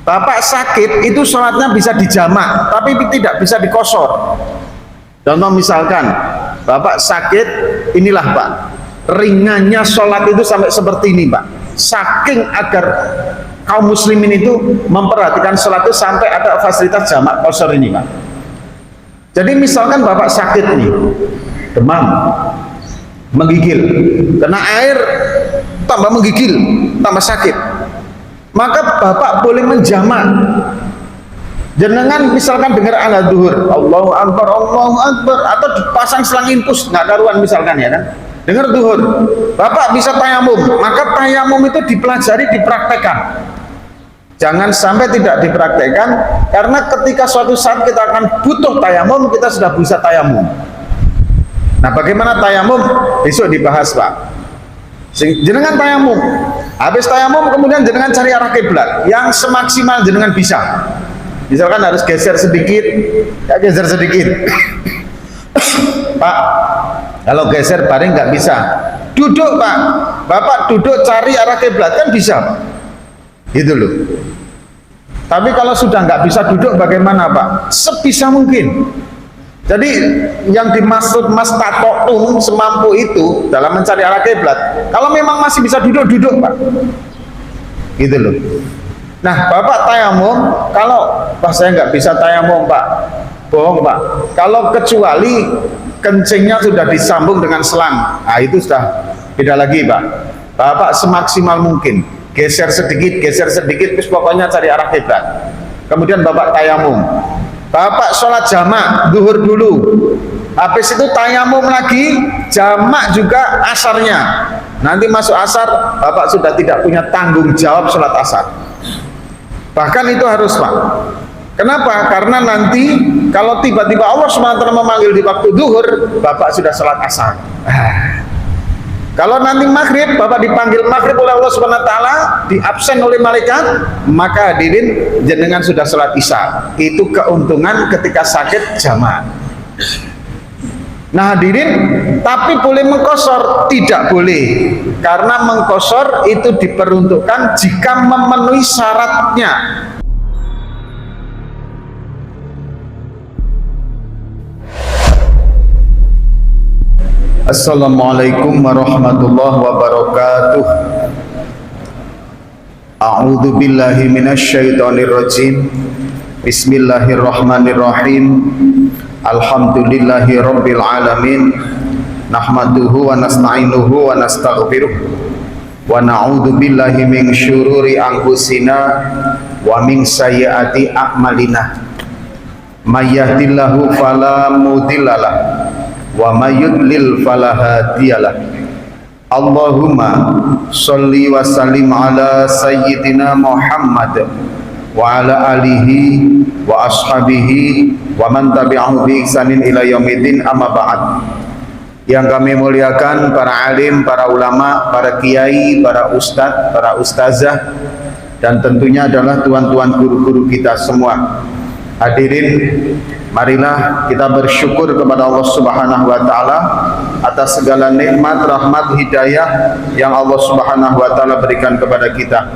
Bapak sakit itu sholatnya bisa dijamak, tapi tidak bisa dikosor. Contoh misalkan, Bapak sakit, inilah Pak, ringannya sholat itu sampai seperti ini Pak. Saking agar kaum muslimin itu memperhatikan sholat itu sampai ada fasilitas jamak kosor ini Pak. Jadi misalkan Bapak sakit nih, demam, menggigil, kena air, tambah menggigil, tambah sakit, maka Bapak boleh menjamak. Jenengan misalkan dengar azan zuhur, Allahu Akbar, atau dipasang selang infus, nggak karuan misalkan ya kan, dengar zuhur, Bapak bisa tayamum, maka tayamum itu dipelajari, dipraktekkan. Jangan sampai tidak dipraktekkan, karena ketika suatu saat kita akan butuh tayamum, kita sudah bisa tayamum. Nah, bagaimana tayamum? Besok dibahas Pak. Jenengan tayamum, habis tayamum kemudian jenengan cari arah kiblat yang semaksimal jenengan bisa. Misalkan harus geser sedikit, ya geser sedikit. Pak, kalau geser baring nggak bisa, duduk Pak. Bapak duduk cari arah kiblat kan bisa, gitu loh. Tapi kalau sudah nggak bisa duduk bagaimana Pak? Sebisa mungkin. Jadi yang dimaksud mas tatoktum semampu itu dalam mencari arah kiblat. Kalau memang masih bisa duduk, duduk Pak, gitu loh. Nah, Bapak tayamum, kalau saya nggak bisa tayamum Pak, bohong Pak. Kalau kecuali kencingnya sudah disambung dengan selang, nah itu sudah beda lagi Pak. Bapak semaksimal mungkin geser sedikit, terus pokoknya cari arah kiblat. Kemudian Bapak tayamum. Bapak sholat jamak zuhur dulu, habis itu tayamum lagi, jamak juga asarnya. Nanti masuk asar, Bapak sudah tidak punya tanggung jawab sholat asar. Bahkan itu harus Pak. Kenapa? Karena nanti kalau tiba-tiba Allah SWT memanggil di waktu zuhur, Bapak sudah sholat asar. Kalau nanti maghrib, Bapak dipanggil maghrib oleh Allah SWT, diabsen oleh malaikat, maka hadirin jenengan sudah sholat isya. Itu keuntungan ketika sakit jamak. Nah hadirin, tapi boleh mengkosor? Tidak boleh, karena mengkosor itu diperuntukkan jika memenuhi syaratnya. Assalamualaikum warahmatullahi wabarakatuh. A'udzu billahi minasyaitonir rajim. Bismillahirrahmanirrahim. Alhamdulillahi rabbil alamin. Nahmaduhu wa nasta'inuhu wa nastaghfiruh. Wa na'udzu billahi min syururi anfusina wa min sayyiati a'malina. May yahdihillahu fala mudhillalah wa may yudlil fala hadiyalah. Allahumma sholli wa sallim ala sayyidina Muhammad wa ala alihi wa ashabihi wa man tabi'ahu bi ihsanin ila yaumiddin, amma ba'd. Yang kami muliakan para alim, para ulama, para kiai, para ustadz, para ustazah, dan tentunya adalah tuan-tuan guru-guru kita semua. Hadirin, marilah kita bersyukur kepada Allah Subhanahu wa taala atas segala nikmat, rahmat, hidayah yang Allah Subhanahu wa taala berikan kepada kita.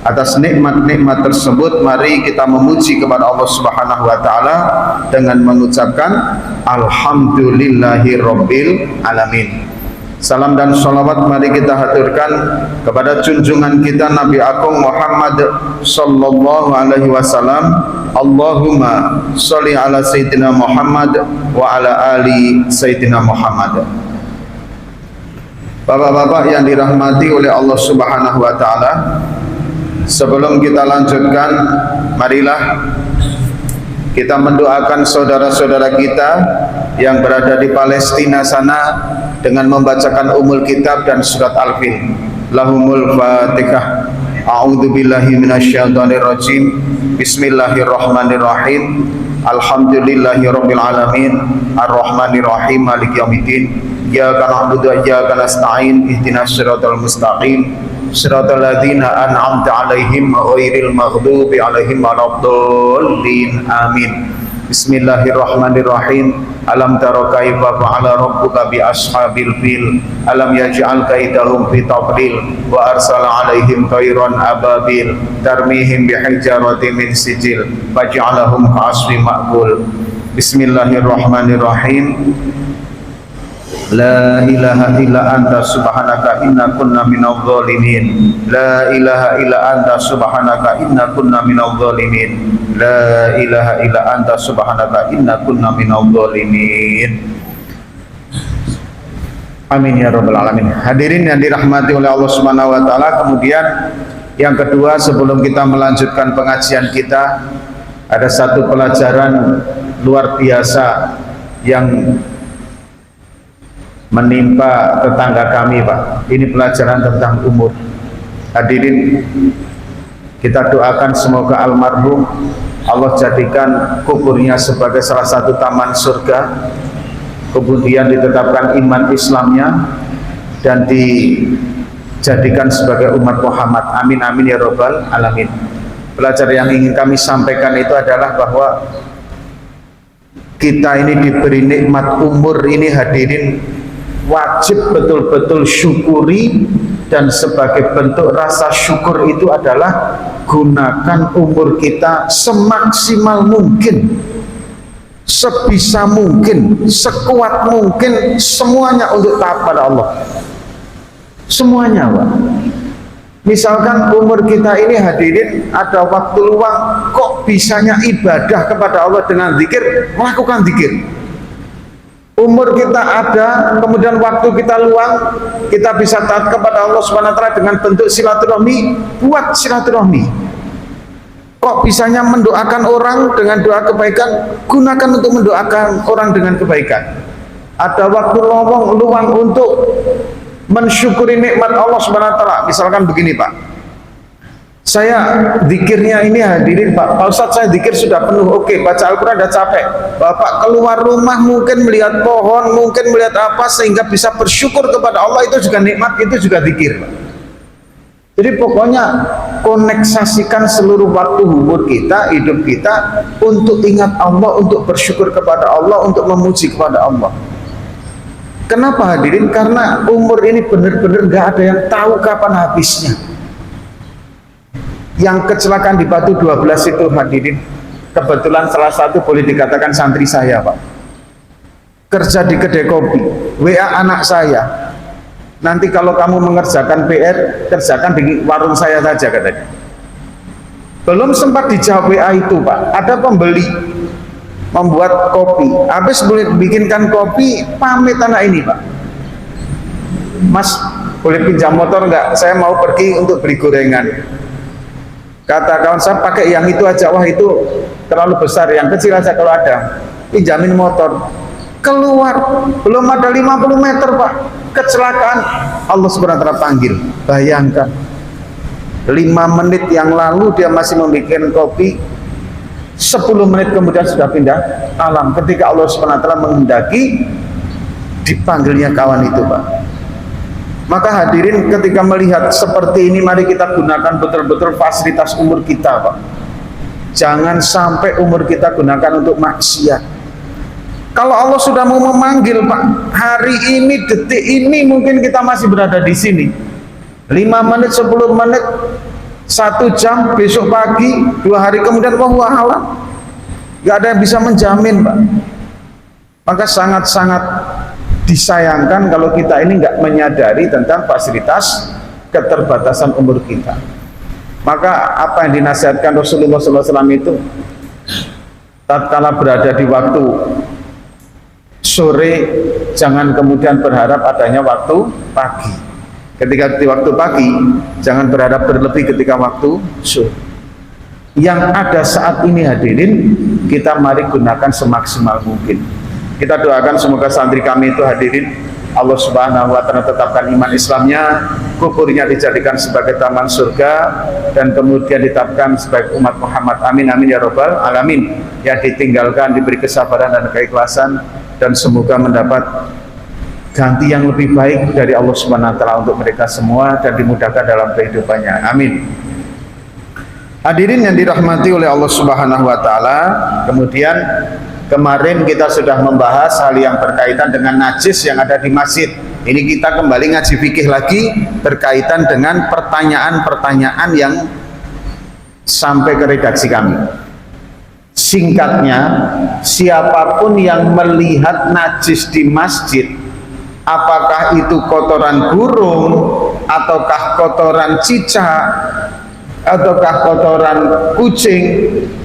Atas nikmat-nikmat tersebut mari kita memuji kepada Allah Subhanahu wa taala dengan mengucapkan alhamdulillahirabbil alamin. Salam dan salawat mari kita haturkan kepada junjungan kita Nabi Agung Muhammad sallallahu alaihi wasallam. Allahumma sholli ala sayyidina Muhammad wa ala ali sayyidina Muhammad. Bapak-bapak yang dirahmati oleh Allah Subhanahu wa taala, sebelum kita lanjutkan, marilah kita mendoakan saudara-saudara kita yang berada di Palestina sana dengan membacakan umul kitab dan surat Al-Fil. Lahumul Fatihah. A'udzu billahi minasyaitonir rajim. Bismillahirrahmanirrahim. Alhamdulillahirabbil alamin. Arrahmanir rahim. Maliki yaumiddin. Iyyaka na'budu wa iyyaka nasta'in. Ihdinas siratal mustaqim. Siratal ladzina an'amta 'alaihim ghairil maghdubi 'alaihim waladdallin. Amin. Bismillahirrahmanirrahim. Alam tara kaifa fa'ala rabbuka bi ashabil fil alam yaj'al kaidahum fi tadlil wa arsala 'alaihim tayran ababil tarmihim bihijaratin min sijil faj'alahum ka'asfin ma'kul. Bismillahirrahmanirrahim. La ilaha illa anta subhanaka inna kunna minadh dhalimin. La ilaha illa anta subhanaka inna kunna minadh dhalimin. La ilaha illa anta subhanaka inna kunna minadh dhalimin. Amin ya rabbal alamin. Hadirin yang dirahmati oleh Allah Subhanahu wa taala, kemudian yang kedua sebelum kita melanjutkan pengajian kita, ada satu pelajaran luar biasa yang menimpa tetangga kami, Pak. Ini pelajaran tentang umur. Hadirin, kita doakan semoga almarhum Allah jadikan kuburnya sebagai salah satu taman surga, kemudian ditetapkan iman Islamnya dan dijadikan sebagai umat Muhammad. Amin amin ya rabbal alamin. Pelajaran yang ingin kami sampaikan itu adalah bahwa kita ini diberi nikmat umur ini, hadirin, wajib betul-betul syukuri, dan sebagai bentuk rasa syukur itu adalah gunakan umur kita semaksimal mungkin, sebisa mungkin, sekuat mungkin, semuanya untuk taat pada Allah. Semuanya, Pak. Misalkan umur kita ini, hadirin, ada waktu luang, kok bisanya ibadah kepada Allah dengan zikir, melakukan zikir. Umur kita ada, kemudian waktu kita luang, kita bisa taat kepada Allah SWT dengan bentuk silaturahmi, buat silaturahmi. Kok bisanya mendoakan orang dengan doa kebaikan, gunakan untuk mendoakan orang dengan kebaikan. Ada waktu luang untuk mensyukuri nikmat Allah SWT. Misalkan begini, Pak, saya zikirnya ini, hadirin, Pak Ustadz, saya zikir sudah penuh, oke, baca Al-Quran udah capek. Bapak keluar rumah mungkin melihat pohon, mungkin melihat apa, sehingga bisa bersyukur kepada Allah, itu juga nikmat, itu juga zikir, Pak. Jadi pokoknya koneksasikan seluruh waktu umur kita, hidup kita, untuk ingat Allah, untuk bersyukur kepada Allah, untuk memuji kepada Allah. Kenapa, hadirin? Karena umur ini benar-benar gak ada yang tahu kapan habisnya. Yang kecelakaan di Batu 12 itu, hadirin, kebetulan salah satu boleh dikatakan santri saya, Pak. Kerja di kedai kopi, WA anak saya, nanti kalau kamu mengerjakan PR, kerjakan di warung saya saja, katanya. Belum sempat dijawab WA itu, Pak, ada pembeli membuat kopi, habis boleh bikinkan kopi, pamit anak ini, Pak. Mas, boleh pinjam motor enggak? Saya mau pergi untuk beli gorengan. Kata kawan saya, pakai yang itu aja. Wah, itu terlalu besar, yang kecil aja kalau ada. Pinjamin motor. Keluar, belum ada 50 meter, Pak, kecelakaan. Allah SWT panggil. Bayangkan, 5 menit yang lalu dia masih membuat kopi, 10 menit kemudian sudah pindah alam. Ketika Allah SWT menghendaki, dipanggilnya kawan itu, Pak. Maka hadirin, ketika melihat seperti ini, mari kita gunakan betul-betul fasilitas umur kita, Pak. Jangan sampai umur kita gunakan untuk maksiat. Kalau Allah sudah mau memanggil, Pak, hari ini, detik ini, mungkin kita masih berada di sini. 5 menit, 10 menit, 1 jam, besok pagi, 2 hari kemudian, wallahu a'lam. Gak ada yang bisa menjamin, Pak. Maka sangat-sangat disayangkan kalau kita ini nggak menyadari tentang fasilitas keterbatasan umur kita. Maka apa yang dinasihatkan Rasulullah SAW itu, tatkala berada di waktu sore, jangan kemudian berharap adanya waktu pagi. Ketika di waktu pagi, jangan berharap berlebih ketika waktu sore. Yang ada saat ini, hadirin, kita mari gunakan semaksimal mungkin. Kita doakan semoga santri kami itu, hadirin, Allah Subhanahu wa ta'ala tetapkan iman Islamnya, kuburnya dijadikan sebagai taman surga, dan kemudian ditetapkan sebagai umat Muhammad. Amin amin ya rabbal alamin. Yang ditinggalkan diberi kesabaran dan keikhlasan, dan semoga mendapat ganti yang lebih baik dari Allah Subhanahu wa ta'ala untuk mereka semua, dan dimudahkan dalam kehidupannya. Amin. Hadirin yang dirahmati oleh Allah Subhanahu wa ta'ala, kemudian Kemarin kita sudah membahas hal yang berkaitan dengan najis yang ada di masjid. Ini kita kembali ngaji fikih lagi berkaitan dengan pertanyaan-pertanyaan yang sampai ke redaksi kami. Singkatnya, siapapun yang melihat najis di masjid, apakah itu kotoran burung, ataukah kotoran cicak, ataukah kotoran kucing,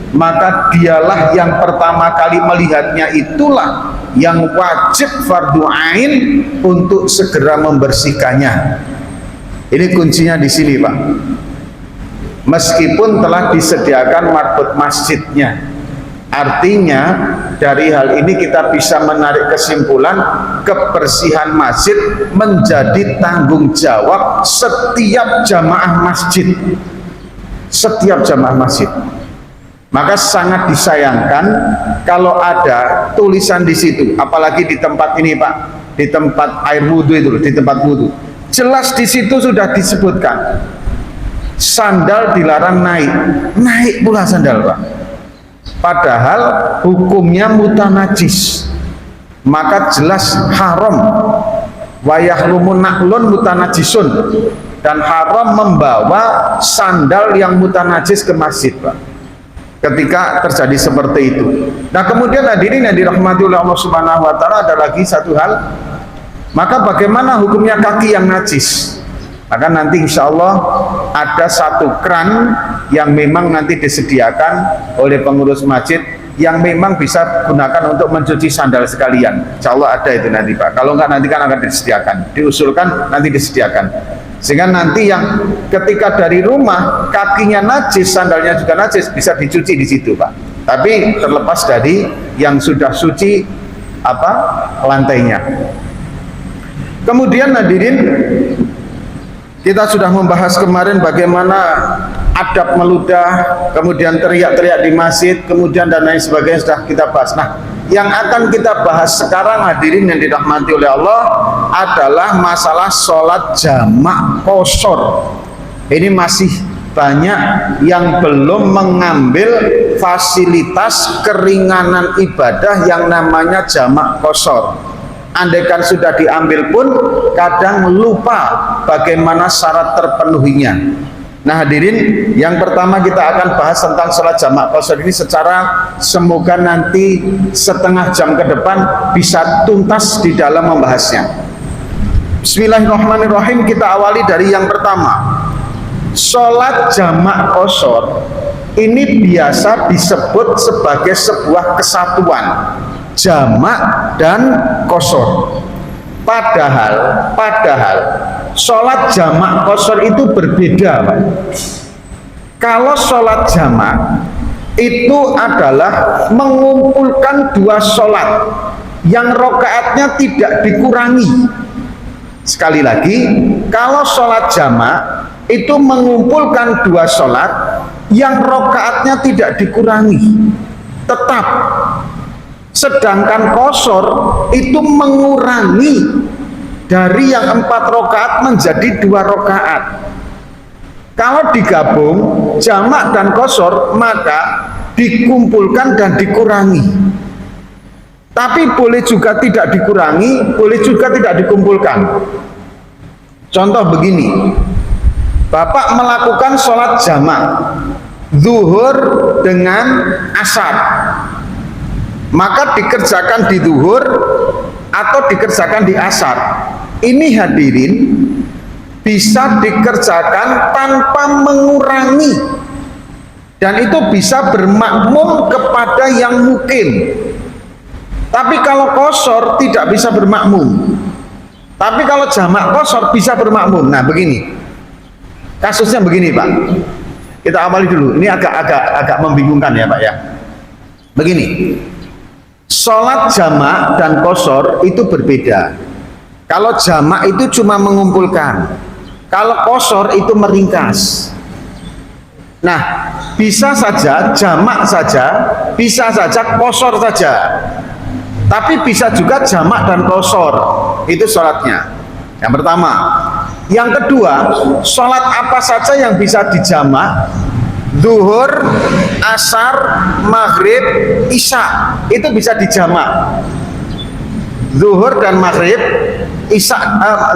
maka dialah yang pertama kali melihatnya, itulah yang wajib fardu ain untuk segera membersihkannya. Ini kuncinya di sini, Pak. Meskipun telah disediakan marbot masjidnya, artinya dari hal ini kita bisa menarik kesimpulan kebersihan masjid menjadi tanggung jawab setiap jamaah masjid. Setiap jamaah masjid. Maka sangat disayangkan kalau ada tulisan di situ, apalagi di tempat ini, Pak, di tempat air wudhu itu, di tempat wudhu. Jelas di situ sudah disebutkan sandal dilarang naik, naik pula sandal, Pak. Padahal hukumnya mutanajis, maka jelas haram. Wayahlumun naklun mutanajisun, dan haram membawa sandal yang mutanajis ke masjid, Pak, ketika terjadi seperti itu. Nah, kemudian hadirin yang dirahmati oleh Allah Subhanahu wa taala, ada lagi satu hal. Maka bagaimana hukumnya kaki yang najis? Maka nanti insya Allah ada satu kran yang memang nanti disediakan oleh pengurus masjid yang memang bisa gunakan untuk mencuci sandal sekalian. Insya Allah ada itu nanti, Pak. Kalau enggak nanti kan akan disediakan, diusulkan nanti disediakan. Sehingga nanti yang ketika dari rumah kakinya najis, sandalnya juga najis, bisa dicuci di situ, Pak. Tapi terlepas dari yang sudah suci lantainya. Kemudian hadirin, kita sudah membahas kemarin bagaimana adab meludah, kemudian teriak-teriak di masjid, kemudian dan lain sebagainya sudah kita bahas. Nah, yang akan kita bahas sekarang hadirin yang dirahmati oleh Allah adalah masalah sholat jamak qashar. Ini masih banyak yang belum mengambil fasilitas keringanan ibadah yang namanya jamak qashar. Andaikan sudah diambil pun kadang lupa bagaimana syarat terpenuhinya. Nah, hadirin, yang pertama kita akan bahas tentang sholat jamak qashar ini secara semoga nanti setengah jam ke depan bisa tuntas di dalam membahasnya. Bismillahirrahmanirrahim. Kita awali dari yang pertama. Sholat jamak qashar ini biasa disebut sebagai sebuah kesatuan, jamak dan qashar. Padahal sholat jamak qashar itu berbeda, Pak. Kalau sholat jamak itu adalah mengumpulkan dua sholat yang rokaatnya tidak dikurangi. Sekali lagi, kalau sholat jamak itu mengumpulkan dua sholat yang rokaatnya tidak dikurangi, tetap. Sedangkan qashar itu mengurangi dari yang 4 rakaat menjadi 2 rakaat. Kalau digabung jamak dan qashar maka dikumpulkan dan dikurangi. Tapi boleh juga tidak dikurangi, boleh juga tidak dikumpulkan. Contoh begini, Bapak melakukan sholat jamak zuhur dengan asar, maka dikerjakan di zuhur atau dikerjakan di asar. Ini hadirin bisa dikerjakan tanpa mengurangi, dan itu bisa bermakmum kepada yang mukim. Tapi kalau qashar tidak bisa bermakmum. Tapi kalau jamak qashar bisa bermakmum. Nah, begini kasusnya, begini, Pak. Kita awali dulu. Ini agak membingungkan ya, Pak ya. Begini, sholat jamak dan qashar itu berbeda. Kalau jamak itu cuma mengumpulkan, kalau qashar itu meringkas. Nah, bisa saja jamak saja, bisa saja qashar saja, tapi bisa juga jamak dan qashar. Itu sholatnya yang pertama. Yang kedua, sholat apa saja yang bisa dijamak, zuhur, asar, maghrib, isya itu bisa dijamak. Zuhur dan maghrib, isya,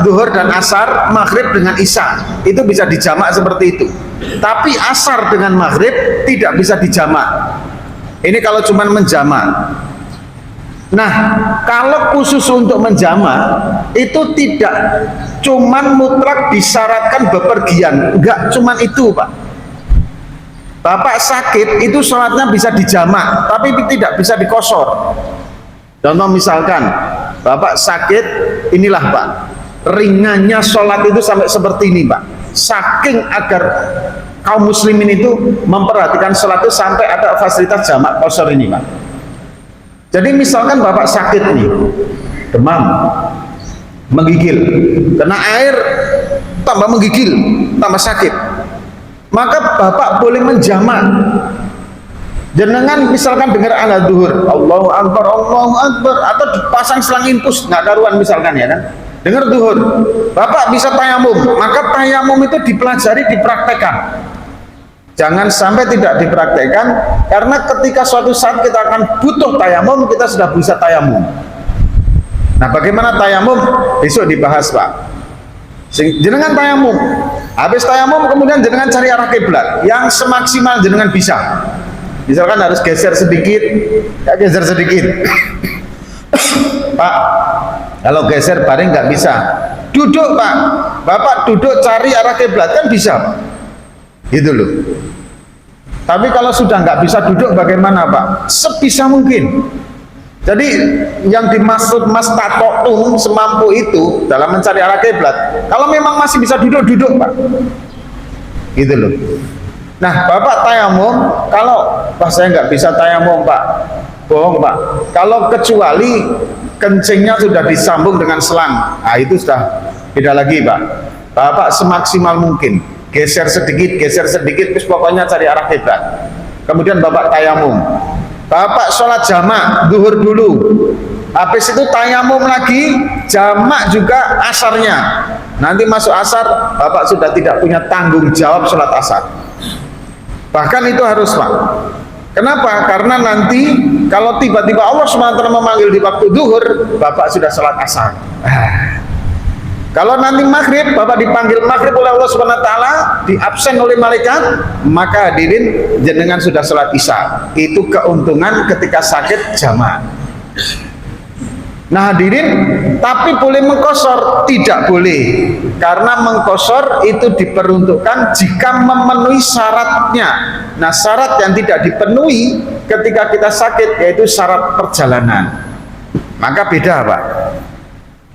zuhur dan asar, maghrib dengan isya itu bisa dijamak seperti itu. Tapi asar dengan maghrib tidak bisa dijamak. Ini kalau cuman menjamak. Nah, kalau khusus untuk menjamak itu tidak cuman mutlak disyaratkan bepergian, enggak cuman itu, Pak. Bapak sakit itu sholatnya bisa dijamak, tapi tidak bisa dikosor. Contoh misalkan, Bapak sakit, inilah Pak, ringannya sholat itu sampai seperti ini Pak. Saking agar kaum muslimin itu memperhatikan sholat itu sampai ada fasilitas jamak kosor ini Pak. Jadi misalkan Bapak sakit nih, demam, menggigil, kena air, tambah menggigil, tambah sakit, maka Bapak boleh menjamak. Jenengan misalkan dengar azan zuhur, Allahu Akbar, atau dipasang selang infus, nggak karuan misalkan ya kan, dengar zuhur, Bapak bisa tayamum, maka tayamum itu dipelajari, dipraktekkan. Jangan sampai tidak dipraktekkan, karena ketika suatu saat kita akan butuh tayamum, kita sudah bisa tayamum. Nah, bagaimana tayamum? Besok dibahas Pak. Jenengan tayamum, habis tayamum kemudian jenengan cari arah kiblat yang semaksimal jenengan bisa. Misalkan harus geser sedikit, ya geser sedikit. Pak, kalau geser baring nggak bisa. Duduk Pak, Bapak duduk cari arah kiblat kan bisa, gitu loh. Tapi kalau sudah nggak bisa duduk bagaimana Pak? Sebisa mungkin. Jadi yang dimaksud mastata'tum, semampu itu dalam mencari arah kiblat. Kalau memang masih bisa duduk, duduk Pak, gitu loh. Nah, Bapak tayamum, kalau saya nggak bisa tayamum Pak, bohong Pak. Kalau kecuali kencingnya sudah disambung dengan selang, nah itu sudah beda lagi Pak. Bapak semaksimal mungkin geser sedikit, terus pokoknya cari arah kiblat. Kemudian Bapak tayamum. Bapak sholat jamak zuhur dulu, habis itu tayamum lagi, jamak juga asarnya. Nanti masuk asar, Bapak sudah tidak punya tanggung jawab sholat asar. Bahkan itu harus Pak. Kenapa? Karena nanti kalau tiba-tiba Allah SWT memanggil di waktu zuhur, Bapak sudah sholat asar. Kalau nanti maghrib, Bapak dipanggil maghrib oleh Allah SWT, diabsen oleh malaikat, maka hadirin jenengan sudah sholat isya. Itu keuntungan ketika sakit jamak. Nah hadirin, tapi boleh mengkosor? Tidak boleh, karena mengkosor itu diperuntukkan jika memenuhi syaratnya. Nah syarat yang tidak dipenuhi ketika kita sakit yaitu syarat perjalanan, maka beda Pak.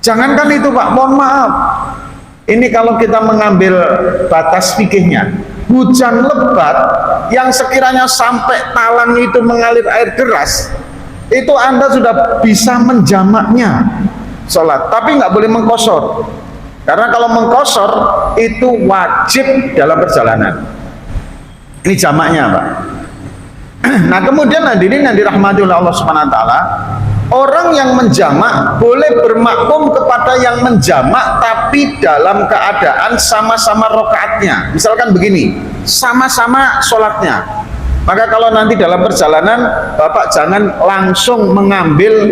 Jangankan itu Pak, mohon maaf, ini kalau kita mengambil batas fikihnya, hujan lebat yang sekiranya sampai talang itu mengalir air deras, itu Anda sudah bisa menjamaknya sholat, tapi nggak boleh mengkosor, karena kalau mengkosor itu wajib dalam perjalanan. Ini jamaknya Pak. Nah kemudian hadirin yang dirahmati oleh Allah Subhanahu Wa Taala, orang yang menjamak boleh bermakmum kepada yang menjamak tapi dalam keadaan sama-sama rokaatnya. Misalkan begini, sama-sama sholatnya. Maka kalau nanti dalam perjalanan Bapak jangan langsung mengambil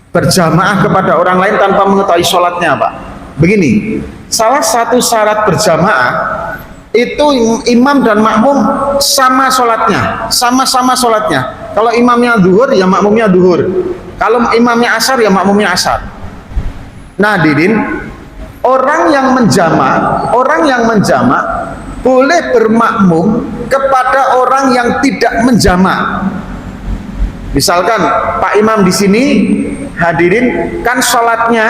berjamaah kepada orang lain tanpa mengetahui sholatnya Pak. Begini, salah satu syarat berjamaah itu imam dan makmum sama sholatnya, sama-sama sholatnya. Kalau imamnya zuhur ya makmumnya zuhur, kalau imamnya asar ya makmumnya asar. Nah hadirin, orang yang menjamak boleh bermakmum kepada orang yang tidak menjamak. Misalkan Pak Imam di sini, hadirin kan sholatnya,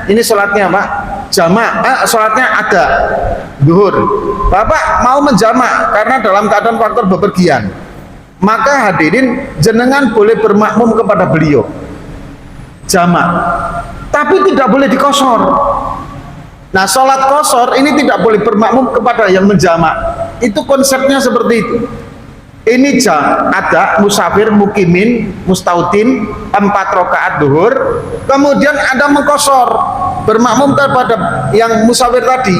ini sholatnya Pak, jamak, sholatnya ada zuhur. Bapak mau menjamak karena dalam keadaan faktor bepergian, maka hadirin jenengan boleh bermakmum kepada beliau jamak, tapi tidak boleh dikosor. Nah sholat kosor ini tidak boleh bermakmum kepada yang menjamak, itu konsepnya seperti itu. Ini ada musafir, mukimin, mustautin 4 rakaat zuhur, kemudian Anda mengkosor bermakmum kepada yang musafir tadi.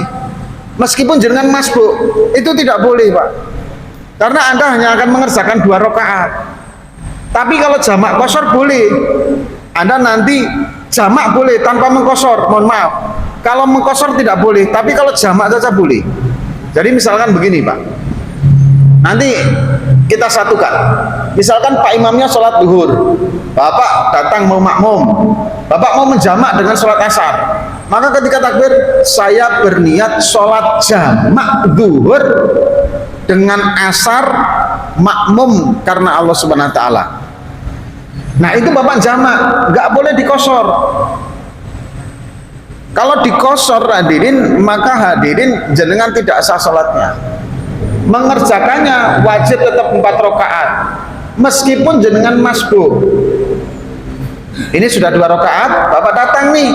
meskipun jenengan masbuk, itu tidak boleh Pak, karena Anda hanya akan mengerjakan 2 rakaat. Tapi kalau jamak qashar boleh, Anda nanti jamak boleh tanpa mengqashar, mohon maaf. Kalau mengqashar tidak boleh, tapi kalau jamak saja boleh. Jadi misalkan begini Pak, nanti kita satukan, misalkan Pak imamnya sholat duhur, Bapak datang mau makmum, Bapak mau menjamak dengan sholat asar, maka ketika takbir, saya berniat sholat jamak duhur dengan asar makmum karena Allah Subhanahu Wa Taala. Nah itu Bapak jamak, nggak boleh dikosor. Kalau dikosor hadirin, maka hadirin jenengan tidak sah sholatnya. Mengerjakannya wajib tetap 4 rakaat meskipun jenengan masbuk. Ini sudah 2 rakaat, Bapak datang nih,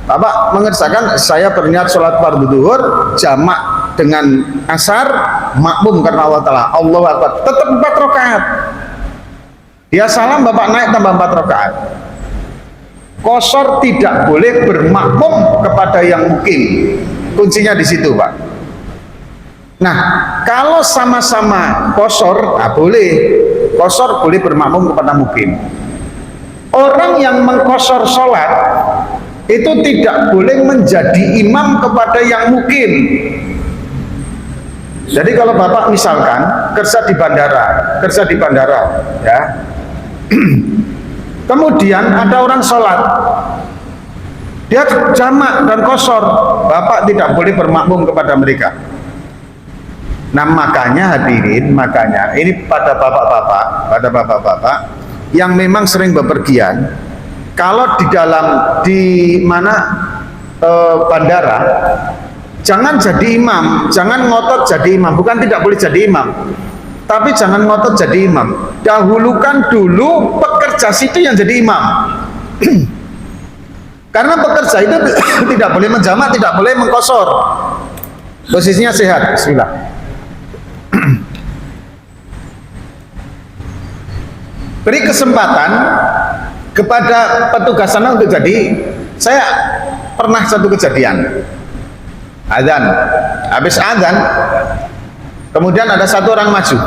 Bapak mengerjakan, saya berniat sholat fardu duhur jamak dengan asar makmum karena Allah Ta'ala, Allahu Akbar, tetap 4 rakaat. Dia salam, Bapak naik tambah 4 rakaat. Qashar tidak boleh bermakmum kepada yang mukim. Kuncinya di situ Pak. Nah kalau sama-sama qashar, boleh qashar, boleh bermakmum kepada mukim. Orang yang mengqashar sholat itu tidak boleh menjadi imam kepada yang mukim. Jadi kalau Bapak misalkan kerja di bandara ya, kemudian ada orang sholat, dia jamak dan qashar, Bapak tidak boleh bermakmum kepada mereka. Nah makanya hadirin, makanya ini pada bapak-bapak yang memang sering bepergian, kalau di bandara, jangan jadi imam, jangan ngotot jadi imam. Bukan tidak boleh jadi imam, tapi jangan ngotot jadi imam. Dahulukan dulu pekerja situ yang jadi imam. Karena pekerja itu tidak boleh menjamak, tidak boleh mengqashar. Posisinya sehat. Bismillah. Beri kesempatan kepada petugas sana untuk jadi. Saya pernah satu kejadian, azan, habis azan kemudian ada satu orang maju,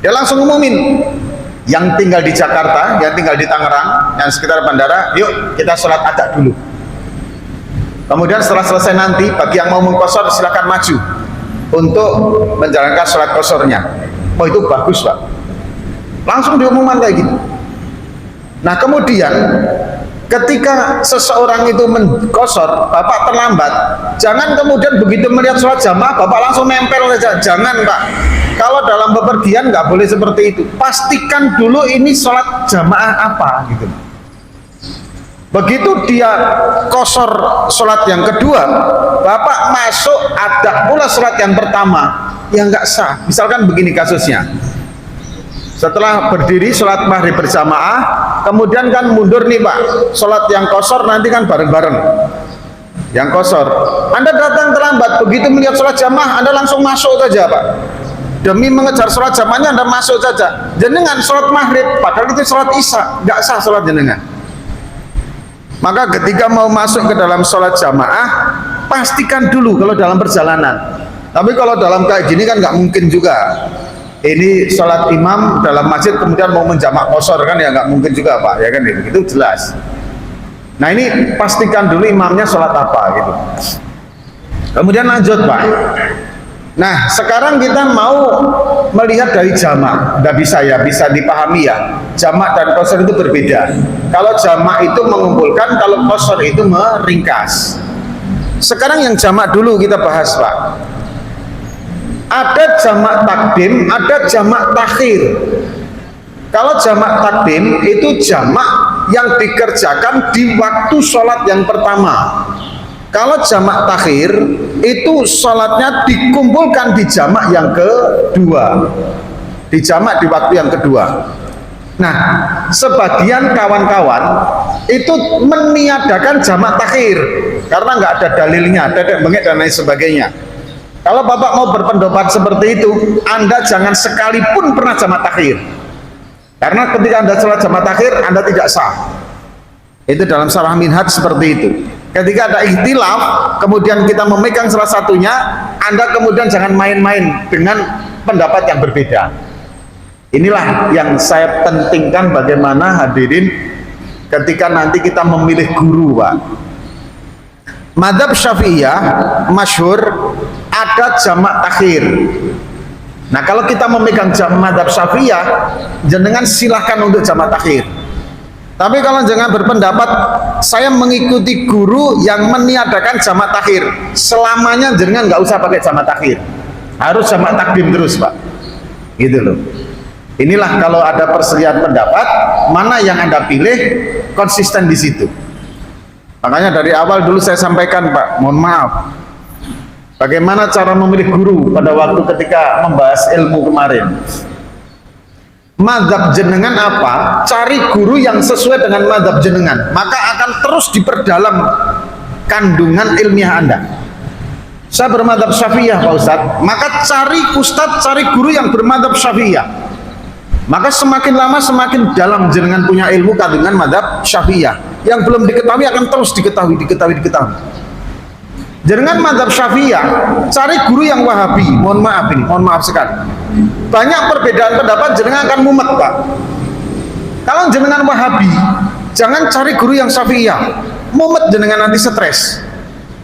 dia langsung ngumumin yang tinggal di Jakarta, yang tinggal di Tangerang, yang sekitar bandara, yuk kita sholat adha dulu. Kemudian setelah selesai nanti bagi yang mau mengqashar silakan maju untuk menjalankan sholat qasharnya. Oh itu bagus Pak, langsung diumumkan kayak gitu. Nah kemudian ketika seseorang itu mengqashar, Bapak terlambat, jangan kemudian begitu melihat sholat jamaah Bapak langsung nempel saja. Jangan Pak, kalau dalam bepergian nggak boleh seperti itu. Pastikan dulu ini sholat jamaah apa gitu. Begitu dia qashar sholat yang kedua, Bapak masuk ada pula sholat yang pertama, yang nggak sah. Misalkan begini kasusnya, setelah berdiri sholat maghrib berjamaah, kemudian kan mundur nih Pak, sholat yang qashar nanti kan bareng-bareng yang qashar. Anda datang terlambat, begitu melihat sholat jamaah Anda langsung masuk saja Pak, demi mengejar sholat jamaahnya Anda masuk saja. Jenengan sholat maghrib padahal itu sholat isya, nggak sah sholat jenengan. Maka ketika mau masuk ke dalam sholat jamaah, pastikan dulu kalau dalam perjalanan. Tapi kalau dalam kayak gini kan nggak mungkin juga. Ini sholat imam dalam masjid kemudian mau menjamak qashar kan ya nggak mungkin juga Pak, ya kan itu jelas. Nah ini pastikan dulu imamnya sholat apa gitu. Kemudian lanjut Pak. Nah sekarang kita mau melihat dari jamak, nggak bisa ya, bisa dipahami ya, jamak dan qashar itu berbeda. Kalau jamak itu mengumpulkan, kalau qashar itu meringkas. Sekarang yang jamak dulu kita bahas Pak. Ada jamak takdim, ada jamak takhir. Kalau jamak takdim itu jamak yang dikerjakan di waktu sholat yang pertama. Kalau jamak takhir itu sholatnya dikumpulkan di jamak yang kedua, di jamak di waktu yang kedua. Nah sebagian kawan-kawan itu meniadakan jamak takhir karena nggak ada dalilnya, dedek bengek dan lain sebagainya. Kalau Bapak mau berpendapat seperti itu, Anda jangan sekalipun pernah jamak takhir, karena ketika Anda sholat jamak takhir Anda tidak sah. Itu dalam Syarah Minhaj seperti itu. Ketika ada ikhtilaf, kemudian kita memegang salah satunya, Anda kemudian jangan main-main dengan pendapat yang berbeda. Inilah yang saya pentingkan, bagaimana hadirin ketika nanti kita memilih guru, Pak. Madzhab Syafi'iyah masyhur ada jamak takhir. Nah, kalau kita memegang madzhab Syafi'iyah, jenengan silahkan untuk jamak takhir. Tapi kalau jangan berpendapat saya mengikuti guru yang meniadakan jamak takhir, selamanya jenengan nggak usah pakai jamak takhir, harus jamak takdim terus, Pak. Gitu loh. Inilah kalau ada perselisihan pendapat, mana yang Anda pilih, konsisten di situ. Makanya dari awal dulu saya sampaikan, Pak, mohon maaf, bagaimana cara memilih guru pada waktu ketika membahas ilmu kemarin. Mazhab jenengan apa? Cari guru yang sesuai dengan mazhab jenengan, maka akan terus diperdalam kandungan ilmiah Anda. Saya bermadzhab Syafi'iyah, Pak Ustadz, maka cari ustadz, cari guru yang bermadzhab Syafi'iyah, maka semakin lama semakin dalam jenengan punya ilmu kandungan mazhab Syafi'iyah. Yang belum diketahui akan terus diketahui. Jenengan mazhab Syafi'iyah, cari guru yang Wahabi. Mohon maaf sekali, banyak perbedaan pendapat, jenengan akan mumet, Pak. Kalau jenengan Wahabi, jangan cari guru yang Syafi'iyah, mumet jenengan, nanti stres.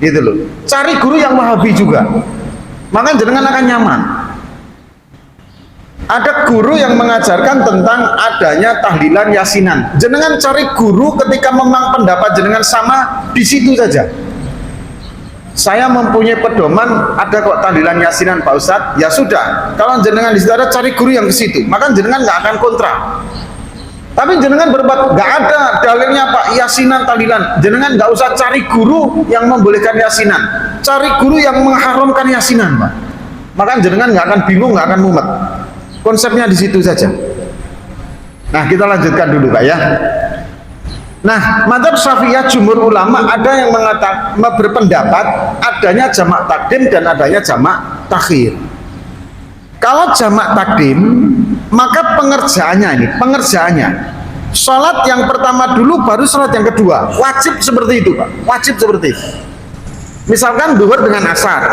Gitu loh. Cari guru yang Wahabi juga, maka jenengan akan nyaman. Ada guru yang mengajarkan tentang adanya tahlilan yasinan, jenengan cari guru ketika memang pendapat jenengan sama di situ saja. Saya mempunyai pedoman, ada kok tahlilan yasinan, Pak Ustadz, ya sudah, kalau jenengan di situ ada, cari guru yang ke situ, maka jenengan nggak akan kontra. Tapi jenengan berbuat nggak ada dalilnya, Pak, yasinan tahlilan, jenengan nggak usah cari guru yang membolehkan yasinan, cari guru yang mengharamkan yasinan, Pak. Maka jenengan nggak akan bingung, nggak akan mumet. Konsepnya di situ saja. Nah, kita lanjutkan dulu, Pak, ya. Nah, madzhab Syafi'iyah jumhur ulama ada yang mengatakan, berpendapat adanya jamak takdim dan adanya jamak takhir. Kalau jamak takdim, maka pengerjaannya sholat yang pertama dulu baru sholat yang kedua, wajib seperti itu, Pak, wajib seperti itu. Misalkan duhur dengan asar,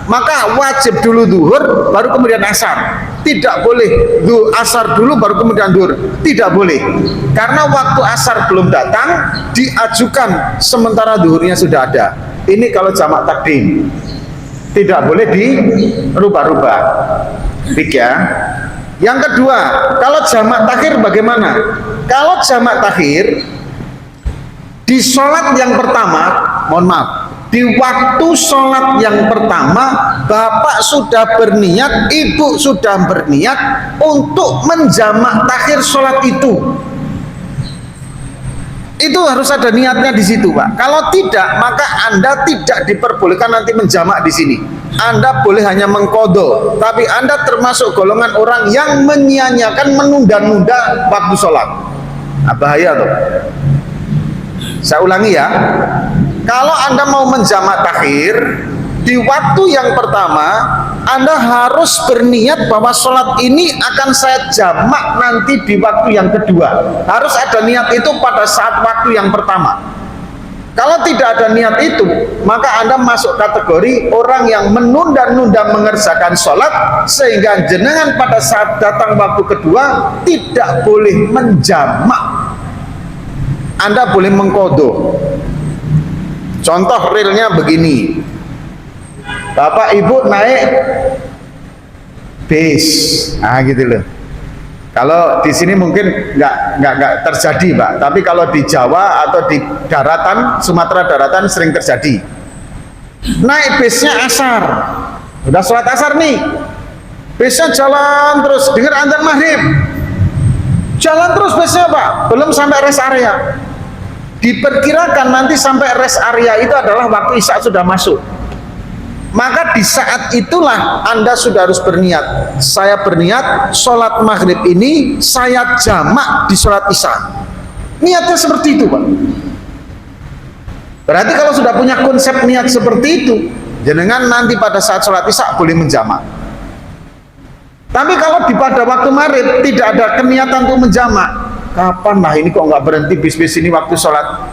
maka wajib dulu duhur baru kemudian asar. Tidak boleh asar dulu baru kemudian duhur, tidak boleh, karena waktu asar belum datang diajukan sementara duhurnya sudah ada. Ini kalau jamak takdim, tidak boleh dirubah-rubah. Ya. Yang kedua, kalau jamak takhir bagaimana? Kalau jamak takhir di sholat yang pertama, mohon maaf, di waktu sholat yang pertama, bapak sudah berniat, ibu sudah berniat untuk menjamak takhir sholat itu harus ada niatnya di situ, Pak. Kalau tidak, maka Anda tidak diperbolehkan nanti menjamak di sini. Anda boleh hanya mengqadha, tapi Anda termasuk golongan orang yang menyia-nyiakan, menunda-nunda waktu sholat. Nah, bahaya tuh. Saya ulangi ya, kalau Anda mau menjamak takhir di waktu yang pertama, Anda harus berniat bahwa sholat ini akan saya jamak nanti di waktu yang kedua. Harus ada niat itu pada saat waktu yang pertama. Kalau tidak ada niat itu, maka Anda masuk kategori orang yang menunda-nunda mengerjakan sholat, sehingga jenengan pada saat datang waktu kedua tidak boleh menjamak. Anda boleh mengqadha. Contoh realnya begini, bapak ibu naik bis, nah gitu loh. Kalau di sini mungkin nggak terjadi, Pak, tapi kalau di Jawa atau di daratan, Sumatera daratan sering terjadi. Naik bisnya asar, udah sholat asar nih, bisnya jalan terus, dengar adzan maghrib, jalan terus bisnya, Pak, belum sampai rest area. Diperkirakan nanti sampai rest area itu adalah waktu isya sudah masuk. Maka di saat itulah Anda sudah harus berniat. Saya berniat sholat maghrib ini saya jamak di sholat isya. Niatnya seperti itu, Pak. Berarti kalau sudah punya konsep niat seperti itu, jenengan nanti pada saat sholat isya boleh menjamak. Tapi kalau pada waktu maghrib tidak ada keniatan untuk menjamak, kapan lah ini kok nggak berhenti bis-bis ini waktu sholat?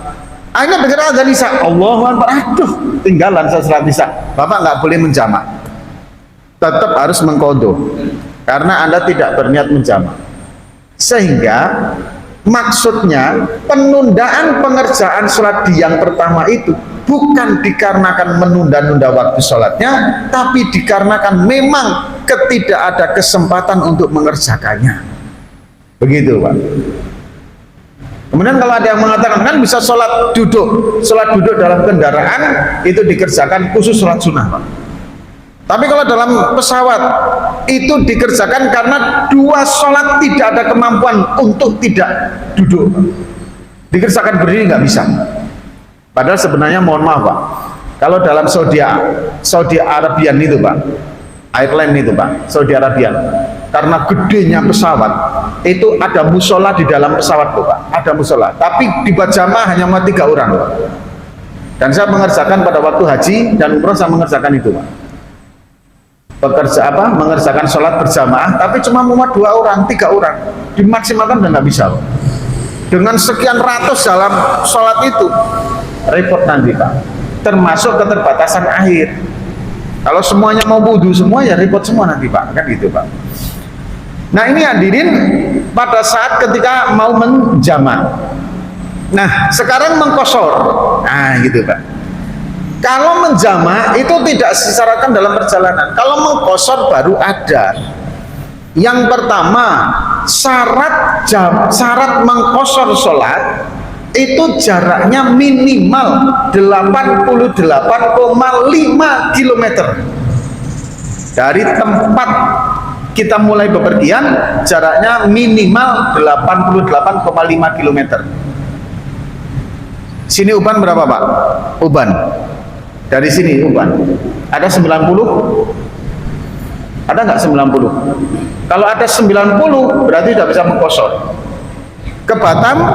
Akhirnya dengar azan isya, Allahu Akbar, aduh, tinggalan saya sholat isya. Bapak nggak boleh menjamak, tetap harus mengqadha karena Anda tidak berniat menjamak. Sehingga maksudnya penundaan pengerjaan sholat di yang pertama itu bukan dikarenakan menunda-nunda waktu sholatnya, tapi dikarenakan memang ketidak ada kesempatan untuk mengerjakannya. Begitu Pak. Kemudian kalau ada yang mengatakan kan bisa sholat duduk dalam kendaraan itu dikerjakan khusus sholat sunnah Pak. Tapi kalau dalam pesawat itu dikerjakan karena dua sholat tidak ada kemampuan untuk tidak duduk, dikerjakan berdiri nggak bisa. Padahal sebenarnya mohon maaf Pak, kalau dalam Saudi Arabian itu Pak, airline itu Pak, Saudi Arabian, karena gedenya pesawat itu ada musola di dalam pesawat tuh Pak, ada musola, tapi dibuat jamaah hanya 3 orang Pak. Dan saya mengerjakan pada waktu haji dan umroh, saya mengerjakan itu Pak, mengerjakan sholat berjamaah, tapi cuma muat 2 orang, 3 orang, dimaksimalkan dan nggak bisa Pak. Dengan sekian ratus dalam sholat itu repot nanti Pak, termasuk keterbatasan air. Kalau semuanya mau wudhu semua ya repot semua nanti Pak, kan gitu Pak. Nah ini hadirin pada saat ketika mau menjamak. Nah sekarang mengkosor, nah gitu Pak. Kalau menjamak itu tidak disyaratkan dalam perjalanan. Kalau mengkosor baru ada. Yang pertama, syarat mengkosor sholat itu jaraknya minimal 88,5 km dari tempat kita mulai bepergian. Jaraknya minimal 88,5 km. Sini Uban berapa Pak? Uban dari sini Uban ada 90? Ada nggak 90? Kalau ada 90 berarti tidak bisa mengkosor. Ke Batam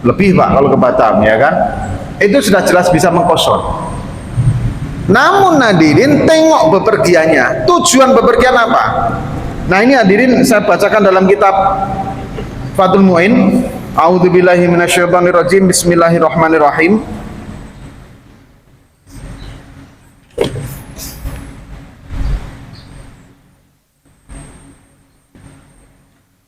lebih Pak, kalau ke Batam ya kan, itu sudah jelas bisa mengkosor. Namun hadirin tengok bepergiannya, tujuan bepergian apa? Nah ini hadirin saya bacakan dalam kitab Fathul Mu'in. A'udzubillahi minasyaitonirrajim. Bismillahirrahmanirrahim.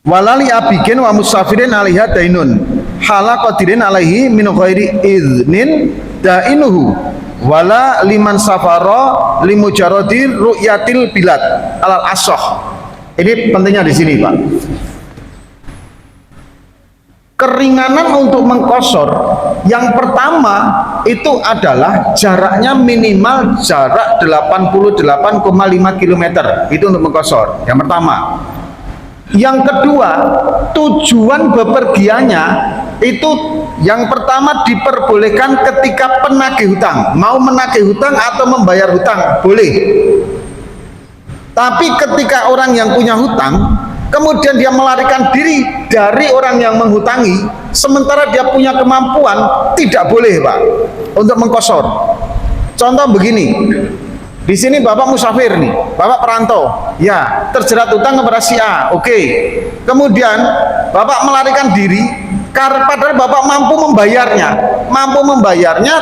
Walali abikin wa musafirin alaiha dainun halaqadirin alaihi min ghairi iznin dainuhu wala liman safara limujarradi ru'yatil bilad alal asoh. Ini pentingnya di sini Pak. Keringanan untuk mengkosor yang pertama itu adalah jaraknya minimal jarak 88,5 km itu untuk mengkosor, yang pertama. Yang kedua, tujuan bepergiannya itu yang pertama diperbolehkan ketika penagih hutang, mau menagih hutang atau membayar hutang boleh. Tapi ketika orang yang punya hutang kemudian dia melarikan diri dari orang yang menghutangi sementara dia punya kemampuan, tidak boleh Pak untuk mengkosor. Contoh begini, di sini Bapak musafir nih, Bapak perantau, ya terjerat hutang kepada si A, oke. Kemudian Bapak melarikan diri, padahal Bapak mampu membayarnya,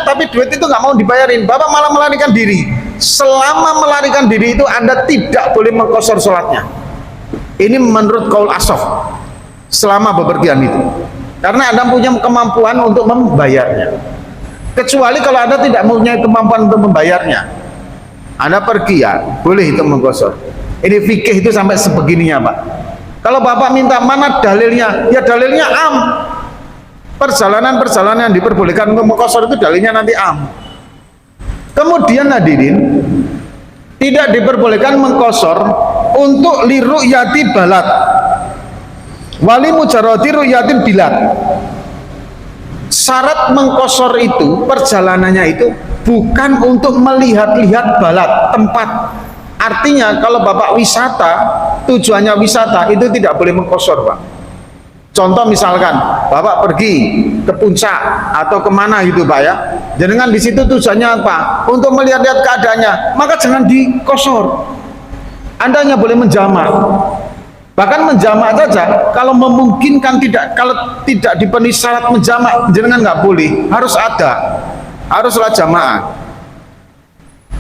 tapi duit itu nggak mau dibayarin, Bapak malah melarikan diri. Selama melarikan diri itu Anda tidak boleh mengkosor sholatnya. Ini menurut qaul asof, selama bepergian itu, karena Anda punya kemampuan untuk membayarnya. Kecuali kalau Anda tidak mempunyai kemampuan untuk membayarnya, Anda pergi ya boleh itu mengkosor. Ini fikih itu sampai sebegininya Pak. Kalau Bapak minta mana dalilnya, ya dalilnya am. Perjalanan yang diperbolehkan untuk mengkosor itu dalilnya nanti am. Kemudian hadirin, tidak diperbolehkan mengkosor untuk liru'yati balad wali mujarradi ru'yatin bilad. Syarat mengkosor itu, perjalanannya itu bukan untuk melihat-lihat balad, tempat. Artinya kalau Bapak wisata, tujuannya wisata, itu tidak boleh mengkosor Pak. Contoh misalkan Bapak pergi ke puncak atau kemana gitu Pak ya, jangan di situ tujuannya apa? Untuk melihat-lihat keadaannya, maka jangan dikosor. Anda hanya boleh menjamak. Bahkan menjamak saja, kalau memungkinkan tidak, kalau tidak dipenuhi syarat menjamak, jenengan nggak boleh, haruslah jamaah.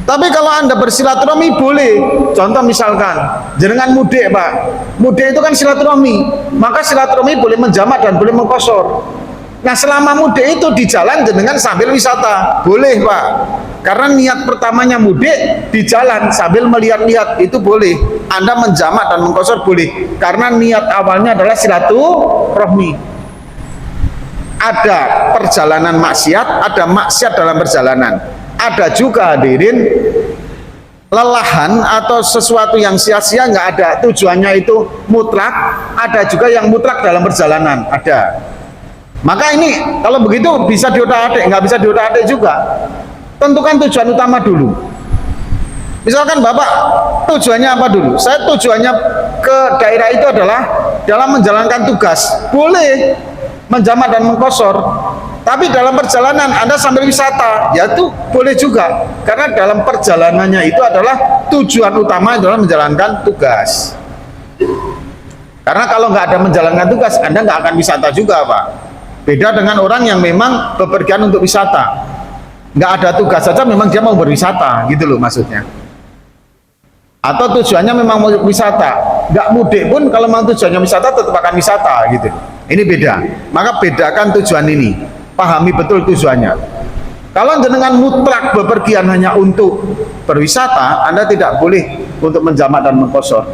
Tapi kalau Anda bersilaturahmi boleh. Contoh misalkan, jenengan mudik Pak, mudik itu kan silaturahmi, maka silaturahmi boleh menjamak dan boleh mengkosor. Nah selama mudik itu di jalan jenengan sambil wisata, boleh Pak. Karena niat pertamanya mudik di jalan sambil melihat-lihat, itu boleh. Anda menjamak dan mengkosor boleh, karena niat awalnya adalah silaturahmi. Ada perjalanan maksiat, ada maksiat dalam perjalanan. Ada juga hadirin lelahan atau sesuatu yang sia-sia, nggak ada, tujuannya itu mutlak. Ada juga yang mutlak dalam perjalanan, ada. Maka ini kalau begitu bisa diotak-atik, nggak bisa diotak-atik juga. Tentukan tujuan utama dulu. Misalkan Bapak tujuannya apa dulu? Saya tujuannya ke daerah itu adalah dalam menjalankan tugas, boleh menjamak dan mengkosor. Tapi dalam perjalanan Anda sambil wisata, ya itu boleh juga, karena dalam perjalanannya itu adalah tujuan utama adalah menjalankan tugas. Karena kalau nggak ada menjalankan tugas, Anda nggak akan wisata juga Pak. Beda dengan orang yang memang bepergian untuk wisata, nggak ada tugas saja memang dia mau berwisata, gitu loh maksudnya. Atau tujuannya memang mau wisata, nggak mudik pun kalau mau tujuannya wisata tetap akan wisata, gitu. Ini beda. Maka bedakan tujuan ini, pahami betul tujuannya. Kalau jenengan mutlak bepergian hanya untuk berwisata, Anda tidak boleh untuk menjamak dan mengkosor.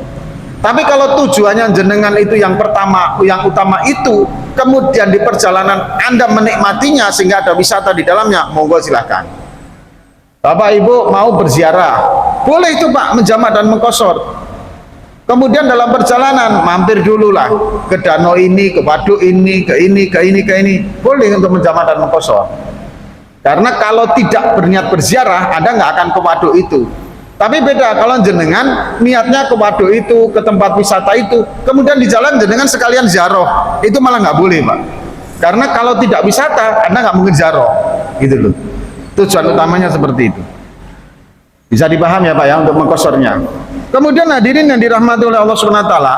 Tapi kalau tujuannya jenengan itu yang pertama, yang utama itu, kemudian di perjalanan Anda menikmatinya sehingga ada wisata di dalamnya, monggo silahkan. Bapak Ibu mau berziarah, boleh itu Pak, menjamak dan mengkosor. Kemudian dalam perjalanan mampir dulu lah ke danau ini, ke waduk ini, ke ini, ke ini, ke ini, boleh untuk menjamak dan mengkosor. Karena kalau tidak berniat berziarah, Anda nggak akan ke waduk itu. Tapi beda kalau jenengan niatnya ke waduk itu, ke tempat wisata itu, kemudian di jalan jenengan sekalian ziarah, itu malah nggak boleh Pak. Karena kalau tidak wisata, Anda nggak mungkin ziarah, gitu loh. Tujuan utamanya seperti itu. Bisa dipahami ya Pak ya untuk mengkosornya. Kemudian hadirin yang dirahmati oleh Allah Subhanahu wa taala,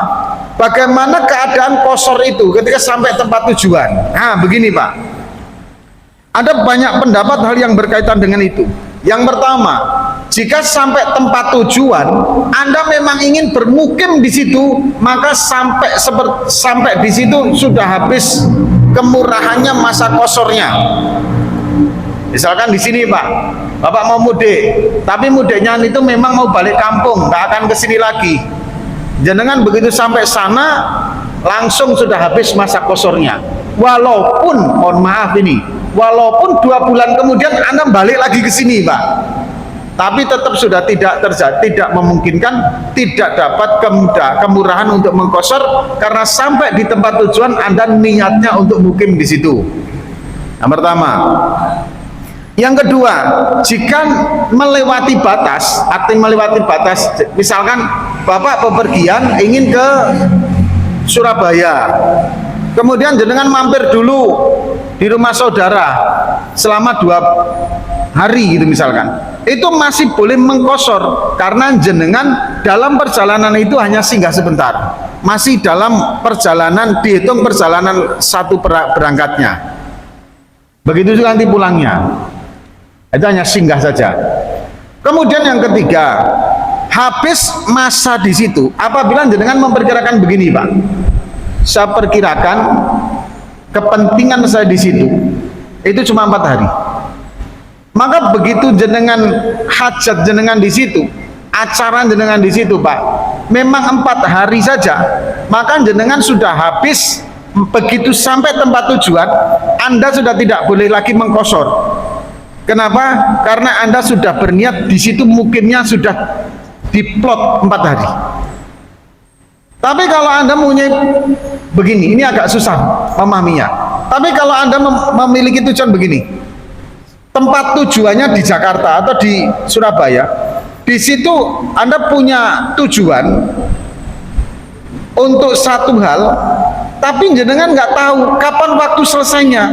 bagaimana keadaan kosor itu ketika sampai tempat tujuan? Nah, begini Pak. Ada banyak pendapat hal yang berkaitan dengan itu. Yang pertama, jika sampai tempat tujuan, Anda memang ingin bermukim di situ, maka sampai di situ sudah habis kemurahannya masa kosornya. Misalkan di sini Pak, Bapak mau mudik, tapi mudiknya itu memang mau balik kampung, nggak akan ke sini lagi. Jenengan begitu sampai sana, langsung sudah habis masa kosornya. Walaupun, mohon maaf ini, walaupun 2 bulan kemudian Anda balik lagi ke sini Pak, tapi tetap sudah tidak terjadi, tidak memungkinkan, tidak dapat kemurahan untuk mengkosor, karena sampai di tempat tujuan Anda niatnya untuk mukim di situ. Yang pertama. Yang kedua, jika melewati batas, arti melewati batas, misalkan Bapak bepergian ingin ke Surabaya, kemudian jenengan mampir dulu di rumah saudara selama 2 hari gitu misalkan, itu masih boleh mengkosor, karena jenengan dalam perjalanan itu hanya singgah sebentar, masih dalam perjalanan, dihitung perjalanan satu berangkatnya, begitu juga nanti pulangnya. Itu hanya singgah saja. Kemudian yang ketiga, habis masa di situ. Apabila jenengan memperkirakan begini Pak, saya perkirakan kepentingan saya di situ itu cuma 4 hari. Maka begitu jenengan hajat jenengan di situ, acara jenengan di situ Pak, memang 4 hari saja, maka jenengan sudah habis. Begitu sampai tempat tujuan, Anda sudah tidak boleh lagi mengkosor. Kenapa? Karena Anda sudah berniat di situ, mukimnya sudah diplot 4 hari. Tapi kalau Anda punya begini, ini agak susah memahaminya. Tapi kalau Anda memiliki tujuan begini, tempat tujuannya di Jakarta atau di Surabaya, di situ Anda punya tujuan untuk satu hal, tapi jenengan nggak tahu kapan waktu selesainya.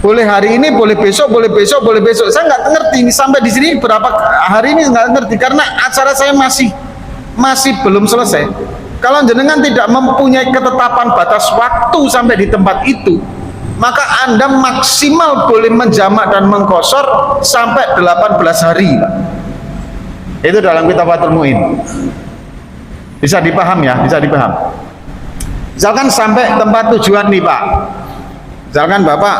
Boleh hari ini, boleh besok, boleh besok, boleh besok. Saya nggak ngerti sampai di sini berapa hari ini, nggak ngerti karena acara saya masih belum selesai. Kalau jenengan tidak mempunyai ketetapan batas waktu sampai di tempat itu, maka Anda maksimal boleh menjamak dan mengqashar sampai 18 hari, Pak. Itu dalam kitab Fathul Mu'in. Bisa dipaham ya, bisa dipaham. Misalkan sampai tempat tujuan nih, Pak. Misalkan Bapak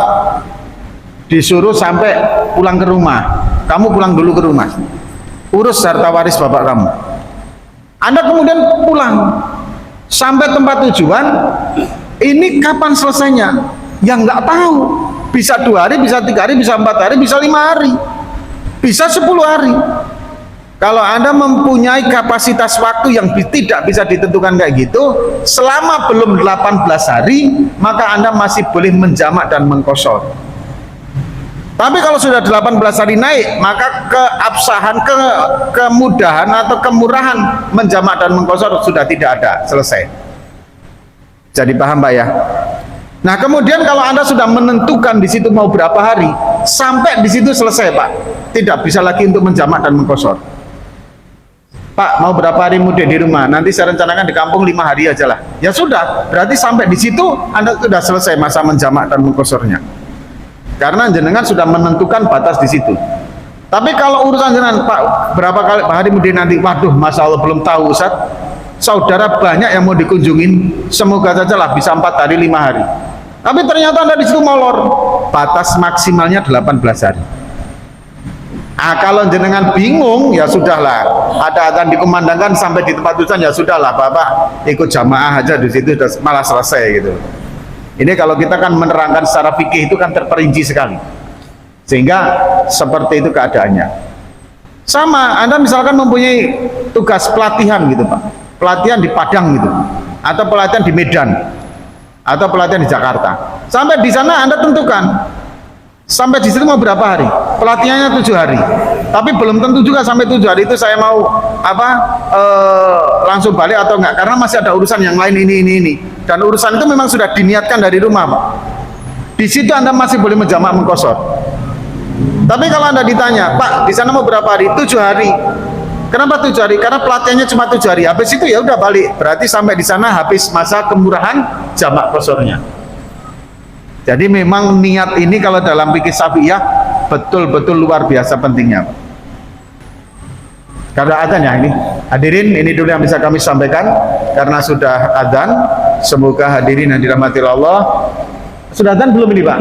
disuruh sampai pulang ke rumah, kamu pulang dulu ke rumah, urus harta waris Bapak kamu. Anda kemudian pulang sampai tempat tujuan, ini kapan selesainya? Yang nggak tahu. Bisa 2 hari, bisa 3 hari, bisa 4 hari, bisa 5 hari, bisa 10 hari. Kalau Anda mempunyai kapasitas waktu yang tidak bisa ditentukan kayak gitu, selama belum 18 hari, maka Anda masih boleh menjamak dan mengqashar. Tapi kalau sudah 18 hari naik, maka keabsahan, kemudahan atau kemurahan menjamak dan mengqashar sudah tidak ada, selesai. Jadi paham Pak ya? Nah kemudian kalau Anda sudah menentukan di situ mau berapa hari, sampai di situ selesai Pak, tidak bisa lagi untuk menjamak dan mengqashar. Pak mau berapa hari mudik di rumah, nanti saya rencanakan di kampung 5 hari aja lah. Ya sudah, berarti sampai di situ Anda sudah selesai masa menjamak dan mengqasharnya. Karena jenengan sudah menentukan batas di situ. Tapi kalau urusan jenengan, Pak, berapa kali hari mudik nanti? Waduh, Masya Allah belum tahu Ustaz. Saudara banyak yang mau dikunjungin, semoga saja lah bisa 4 hari, 5 hari. Tapi ternyata Anda di situ molor. Batas maksimalnya 18 hari. Nah, kalau jenengan bingung, ya sudahlah. Ada adzan dikumandangkan sampai di tempat tujuan, ya sudahlah, Bapak ikut jamaah aja di situ, malah selesai gitu. Ini kalau kita kan menerangkan secara fikih itu kan terperinci sekali, sehingga seperti itu keadaannya. Sama, Anda misalkan mempunyai tugas pelatihan gitu Pak, pelatihan di Padang gitu, atau pelatihan di Medan, atau pelatihan di Jakarta. Sampai di sana Anda tentukan, sampai di situ mau berapa hari, pelatihannya 7 hari, tapi belum tentu juga sampai 7 hari itu saya mau langsung balik atau enggak, karena masih ada urusan yang lain ini. Dan urusan itu memang sudah diniatkan dari rumah Pak. Di situ Anda masih boleh menjamak mengqashar. Tapi kalau Anda ditanya, Pak di sana mau berapa hari? 7 hari. Kenapa 7 hari? Karena pelatihannya cuma 7 hari, habis itu ya udah balik, berarti sampai di sana habis masa kemurahan jamak qasharnya. Jadi memang niat ini kalau dalam fikih Syafi'iyah betul-betul luar biasa pentingnya. Karena adzan ya ini. Hadirin, ini dulu yang bisa kami sampaikan karena sudah adzan. Semoga hadirin yang dirahmati Allah. Sudah adzan belum ini, Pak?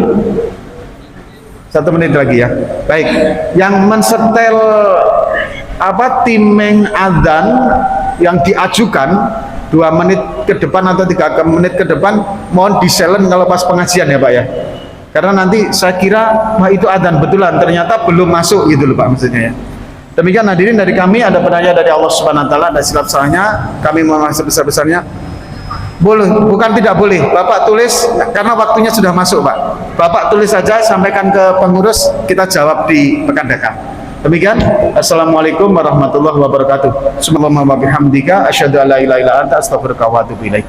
1 menit lagi ya. Baik, yang mensetel timeng adzan yang diajukan 2 menit ke depan atau 3 menit ke depan, mohon di silent kalau pas pengajian ya Pak ya, karena nanti saya kira wah itu adzan betulan, ternyata belum masuk gitu loh Pak maksudnya ya. Demikian hadirin dari kami, ada penanya dari Allah Subhanahu wa taala, ada silap salahnya, kami mohon maaf sebesar-besarnya. Boleh, bukan tidak boleh, Bapak tulis karena waktunya sudah masuk Pak. Bapak tulis saja, sampaikan ke pengurus, kita jawab di pekan depan. Demikian, assalamualaikum warahmatullahi wabarakatuh. Subhanallah wa bihamdika asyhadu an la ilaha illa anta astaghfiruka wa atubu ilaik.